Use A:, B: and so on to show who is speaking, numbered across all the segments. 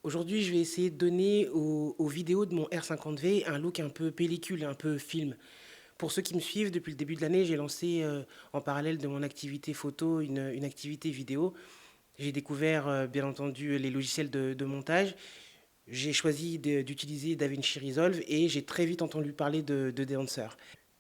A: Aujourd'hui, je vais essayer de donner aux vidéos de mon R50V un look un peu pellicule, un peu film. Pour ceux qui me suivent, depuis le début de l'année, j'ai lancé en parallèle de mon activité photo une activité vidéo. J'ai découvert bien entendu les logiciels de montage. J'ai choisi d'utiliser DaVinci Resolve et j'ai très vite entendu parler de Dancer.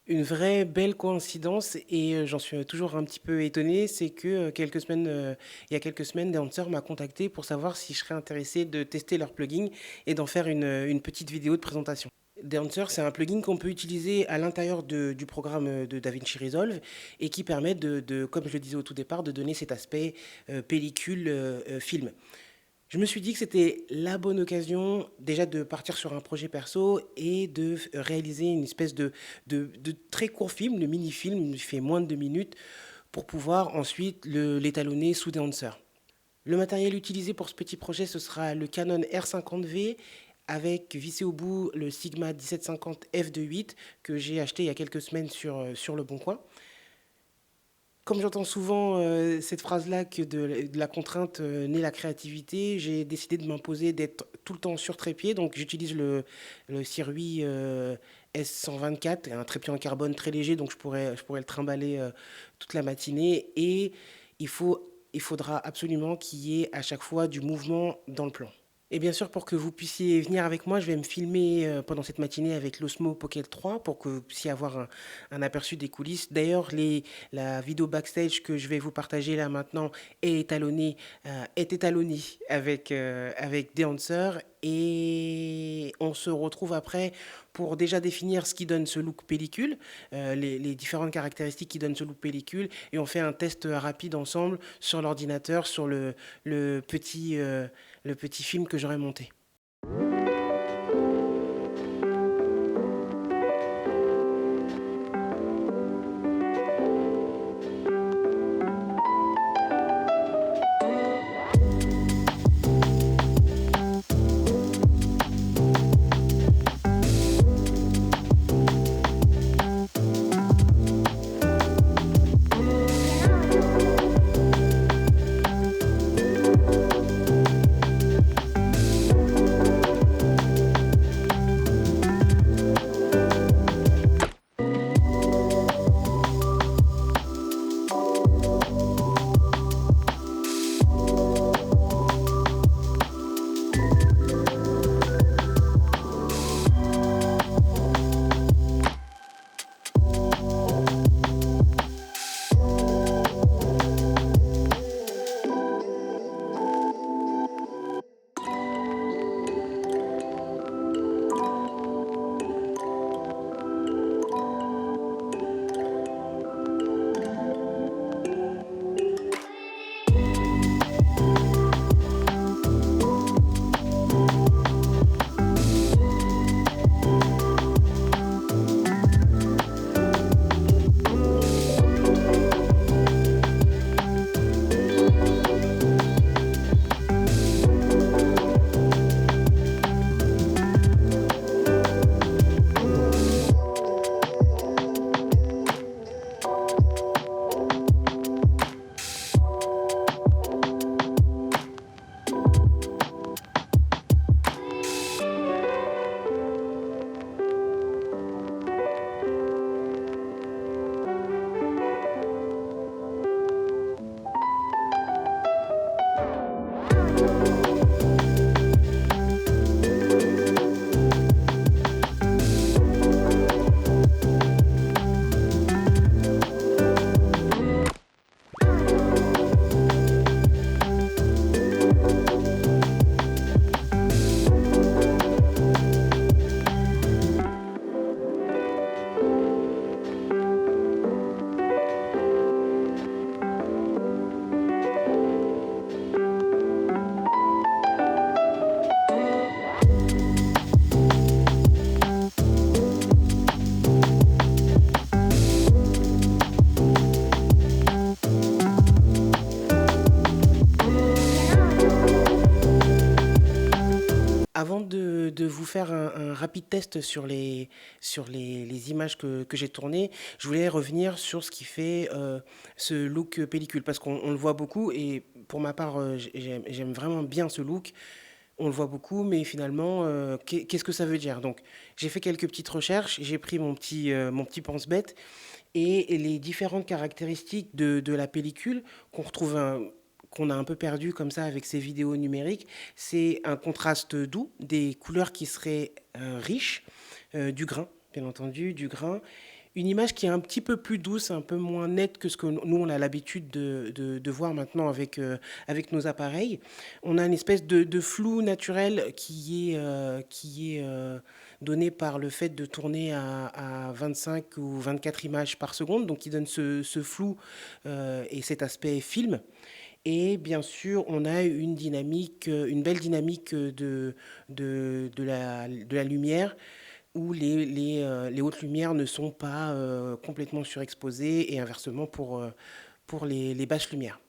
A: Une vraie belle coïncidence et j'en suis toujours un petit peu étonné, c'est que il y a quelques semaines, Dancer m'a contacté pour savoir si je serais intéressé de tester leur plugin et d'en faire une petite vidéo de présentation. Dancer, c'est un plugin qu'on peut utiliser à l'intérieur du programme de DaVinci Resolve et qui permet comme je le disais au tout départ, de donner cet aspect pellicule film. Je me suis dit que c'était la bonne occasion déjà de partir sur un projet perso et de réaliser une espèce de très court film, le mini-film, il fait moins de 2 minutes, pour pouvoir ensuite l'étalonner sous Dancer. Le matériel utilisé pour ce petit projet, ce sera le Canon R50V avec vissé au bout le Sigma 1750 f2.8 que j'ai acheté il y a quelques semaines sur Le Bon Coin. Comme j'entends souvent cette phrase-là que de la contrainte naît la créativité, j'ai décidé de m'imposer d'être tout le temps sur trépied. Donc j'utilise le Sirui S124, un trépied en carbone très léger, donc je pourrais le trimballer toute la matinée. Et il faudra absolument qu'il y ait à chaque fois du mouvement dans le plan. Et bien sûr, pour que vous puissiez venir avec moi, je vais me filmer pendant cette matinée avec l'Osmo Pocket 3 pour que vous puissiez avoir un aperçu des coulisses. D'ailleurs, la vidéo backstage que je vais vous partager là maintenant est étalonnée avec Dancer. Et on se retrouve après pour déjà définir ce qui donne ce look pellicule, les différentes caractéristiques qui donnent ce look pellicule. Et on fait un test rapide ensemble sur l'ordinateur, sur le petit film que j'aurais monté. Avant de vous faire un rapide test sur les images que j'ai tournées, je voulais revenir sur ce qui fait ce look pellicule, parce qu'on le voit beaucoup, et pour ma part, j'aime vraiment bien ce look. On le voit beaucoup, mais finalement, qu'est-ce que ça veut dire? Donc, j'ai fait quelques petites recherches, j'ai pris mon petit pense-bête et les différentes caractéristiques de la pellicule qu'on retrouve qu'on a un peu perdu comme ça avec ces vidéos numériques, c'est un contraste doux, des couleurs qui seraient riches, du grain, bien entendu, du grain, une image qui est un petit peu plus douce, un peu moins nette que ce que nous, on a l'habitude de voir maintenant avec nos appareils. On a une espèce de flou naturel qui est donné par le fait de tourner à 25 ou 24 images par seconde, donc qui donne ce flou et cet aspect film. Et bien sûr, on a une dynamique, une belle dynamique de la lumière où les hautes lumières ne sont pas complètement surexposées et inversement pour les basses lumières.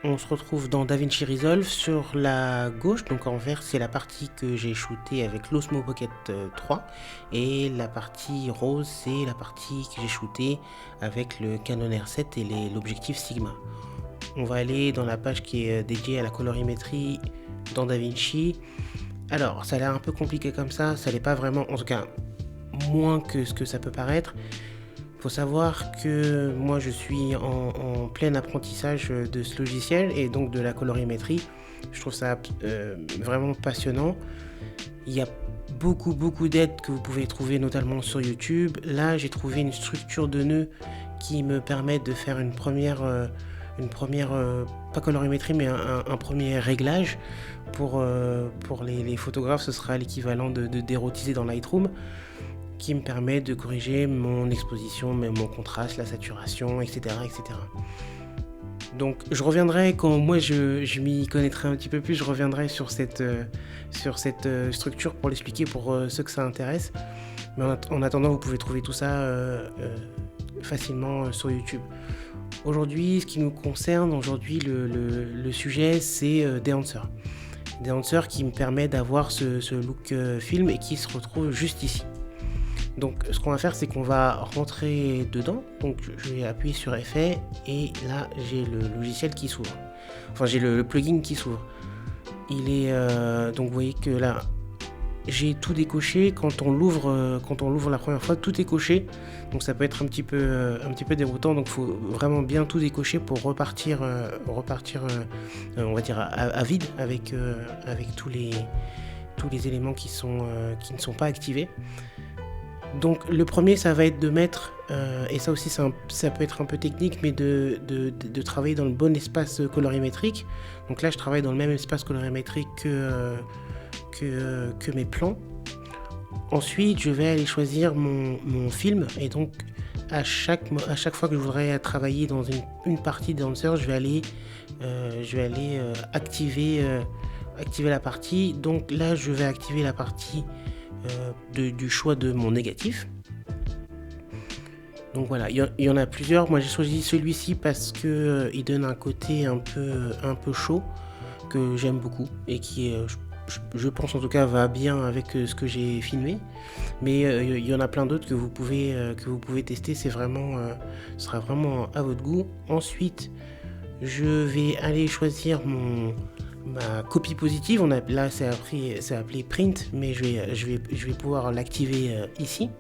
A: On se retrouve dans DaVinci Resolve sur la gauche, donc en vert c'est la partie que j'ai shootée avec l'Osmo Pocket 3 et la partie rose c'est la partie que j'ai shootée avec le Canon R7 et l'objectif Sigma. On va aller dans la page qui est dédiée à la colorimétrie dans DaVinci. Alors, ça a l'air un peu compliqué comme ça l'est pas vraiment, en tout cas, moins que ce que ça peut paraître. Il faut savoir que moi, je suis en plein apprentissage de ce logiciel et donc de la colorimétrie. Je trouve ça vraiment passionnant. Il y a beaucoup d'aides que vous pouvez trouver notamment sur YouTube. Là, j'ai trouvé une structure de nœuds qui me permet de faire une première pas colorimétrie, mais un premier réglage. Pour les photographes, ce sera l'équivalent d'érotiser dans Lightroom, qui me permet de corriger mon exposition, mon contraste, la saturation, etc. etc. Donc je reviendrai quand moi je m'y connaîtrai un petit peu plus, je reviendrai sur cette structure pour l'expliquer pour ceux que ça intéresse. Mais en attendant, vous pouvez trouver tout ça facilement sur YouTube. Aujourd'hui, ce qui nous concerne, aujourd'hui, le sujet, c'est Dancer. Dancer qui me permet d'avoir ce look film et qui se retrouve juste ici. Donc ce qu'on va faire, c'est qu'on va rentrer dedans. Donc je vais appuyer sur Effet et là j'ai le logiciel qui s'ouvre. Enfin j'ai le plugin qui s'ouvre. Il est donc vous voyez que là j'ai tout décoché. Quand on l'ouvre la première fois, tout est coché. Donc ça peut être un petit peu déroutant. Donc il faut vraiment bien tout décocher pour repartir on va dire à vide avec tous les éléments qui ne sont pas activés. Donc le premier, ça va être de mettre, et ça aussi ça peut être un peu technique, mais de travailler dans le bon espace colorimétrique. Donc là je travaille dans le même espace colorimétrique que mes plans. Ensuite je vais aller choisir mon film, et donc à chaque fois que je voudrais travailler dans une partie de Dancer, je vais aller activer la partie. Donc là je vais activer la partie du choix de mon négatif. Donc voilà, il y en a plusieurs. Moi j'ai choisi celui-ci parce que il donne un côté un peu chaud que j'aime beaucoup et qui je pense en tout cas va bien avec ce que j'ai filmé. Mais il y en a plein d'autres que vous pouvez tester. Ce sera vraiment à votre goût. Ensuite, je vais aller choisir ma copie positive. Là c'est appelé print, mais je vais pouvoir l'activer ici.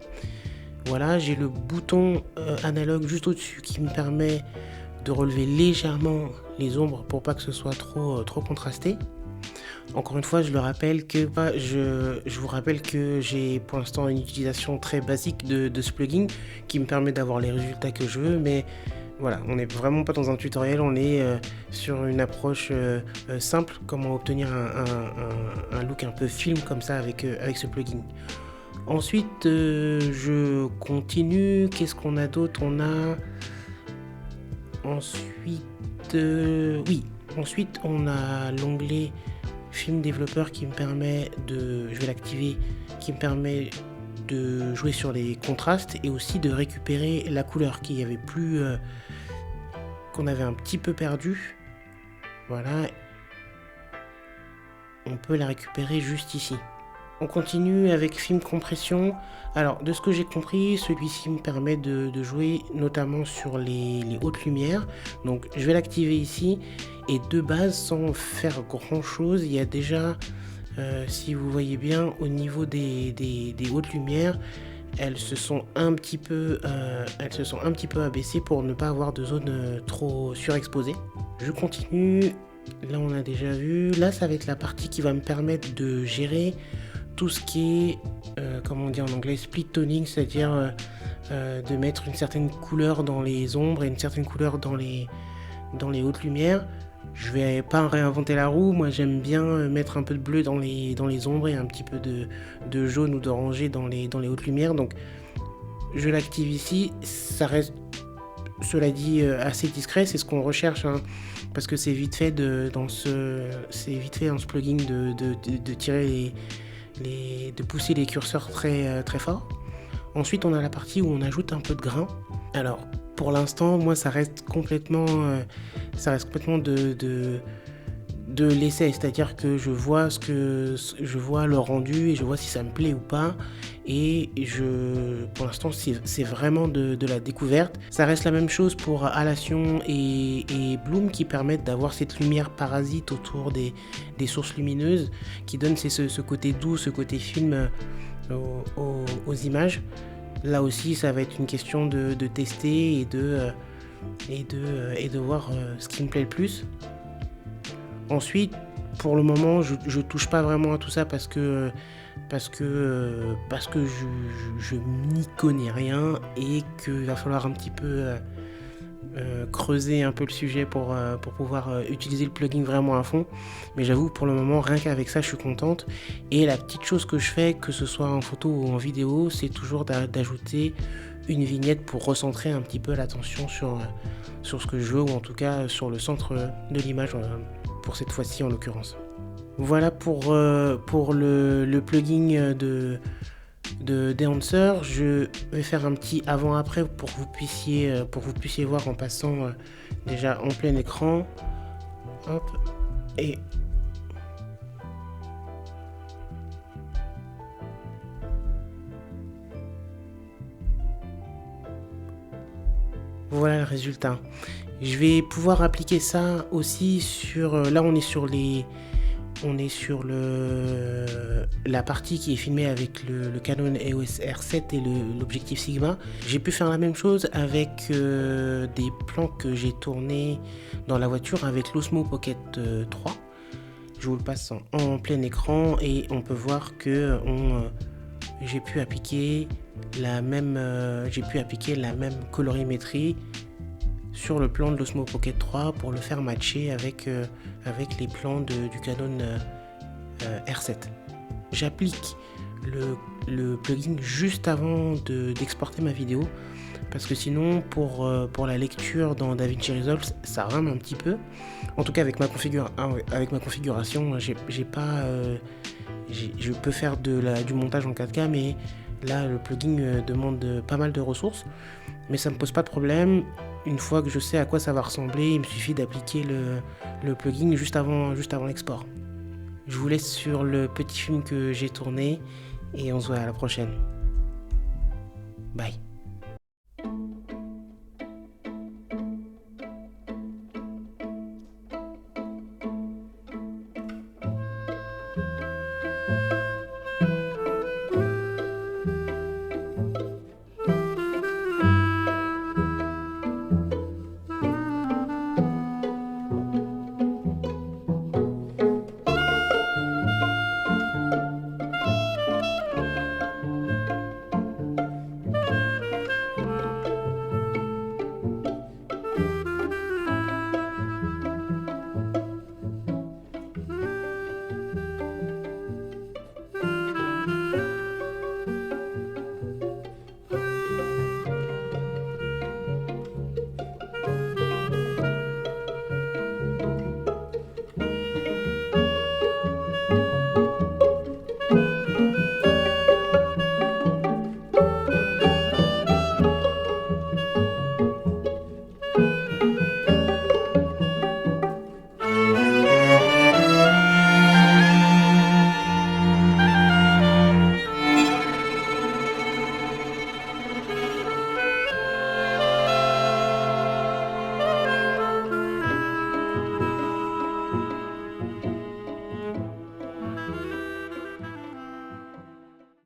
A: Voilà, j'ai le bouton analogue juste au-dessus qui me permet de relever légèrement les ombres pour pas que ce soit trop contrasté. Encore une fois, je vous rappelle que j'ai pour l'instant une utilisation très basique de ce plugin qui me permet d'avoir les résultats que je veux, mais voilà, on n'est vraiment pas dans un tutoriel, on est sur une approche simple, comment obtenir un look un peu film comme ça avec ce plugin. Ensuite, je continue. Qu'est-ce qu'on a d'autre? On a ensuite on a l'onglet film développeur qui me permet je vais l'activer, qui me permet de jouer sur les contrastes et aussi de récupérer la couleur qu'on avait un petit peu perdu. Voilà, on peut la récupérer juste ici. On continue avec film compression. Alors de ce que j'ai compris, celui-ci me permet de jouer notamment sur les hautes lumières. Donc je vais l'activer ici et de base sans faire grand chose, il y a déjà Si vous voyez bien, au niveau des hautes lumières, elles se sont un petit peu abaissées pour ne pas avoir de zone trop surexposée. Je continue. Là, on a déjà vu. Là, ça va être la partie qui va me permettre de gérer tout ce qui est, comment on dit en anglais, split toning, c'est-à-dire de mettre une certaine couleur dans les ombres et une certaine couleur dans les hautes lumières. Je vais pas réinventer la roue, moi j'aime bien mettre un peu de bleu dans les ombres et un petit peu de jaune ou d'orangé dans les hautes lumières. Donc je l'active ici, ça reste cela dit assez discret, c'est ce qu'on recherche hein, parce que c'est vite fait dans ce plugin de tirer de pousser les curseurs très fort. Ensuite on a la partie où on ajoute un peu de grain. Alors pour l'instant, moi, ça reste complètement de l'essai, c'est-à-dire que je vois le rendu et je vois si ça me plaît ou pas. Et pour l'instant, c'est vraiment de la découverte. Ça reste la même chose pour Halation et Bloom qui permettent d'avoir cette lumière parasite autour des sources lumineuses qui donne ce côté doux, ce côté film aux images. Là aussi, ça va être une question de tester et de voir ce qui me plaît le plus. Ensuite, pour le moment, je touche pas vraiment à tout ça parce que je n'y connais rien et qu'il va falloir un petit peu creuser un peu le sujet pour pouvoir utiliser le plugin vraiment à fond. Mais j'avoue, pour le moment, rien qu'avec ça, je suis contente. Et la petite chose que je fais, que ce soit en photo ou en vidéo, c'est toujours d'ajouter une vignette pour recentrer un petit peu l'attention sur ce que je veux, ou en tout cas sur le centre de l'image, pour cette fois-ci en l'occurrence. Voilà pour le plugin de Dancer. Je vais faire un petit avant-après pour que vous puissiez voir en passant déjà en plein écran. Hop, et voilà le résultat. Je vais pouvoir appliquer ça aussi sur... Là, on est sur la partie qui est filmée avec le Canon EOS R7 et l'objectif Sigma. J'ai pu faire la même chose avec des plans que j'ai tournés dans la voiture avec l'Osmo Pocket 3. Je vous le passe en plein écran et on peut voir que j'ai pu appliquer la même colorimétrie sur le plan de l'Osmo Pocket 3 pour le faire matcher avec les plans du Canon R7. J'applique le plugin juste avant d'exporter ma vidéo parce que sinon pour la lecture dans DaVinci Resolve ça rame un petit peu. En tout cas avec ma configuration, je peux faire du montage en 4K, mais là le plugin demande pas mal de ressources, mais ça me pose pas de problème. Une fois que je sais à quoi ça va ressembler, il me suffit d'appliquer le plugin juste avant l'export. Je vous laisse sur le petit film que j'ai tourné et on se voit à la prochaine. Bye.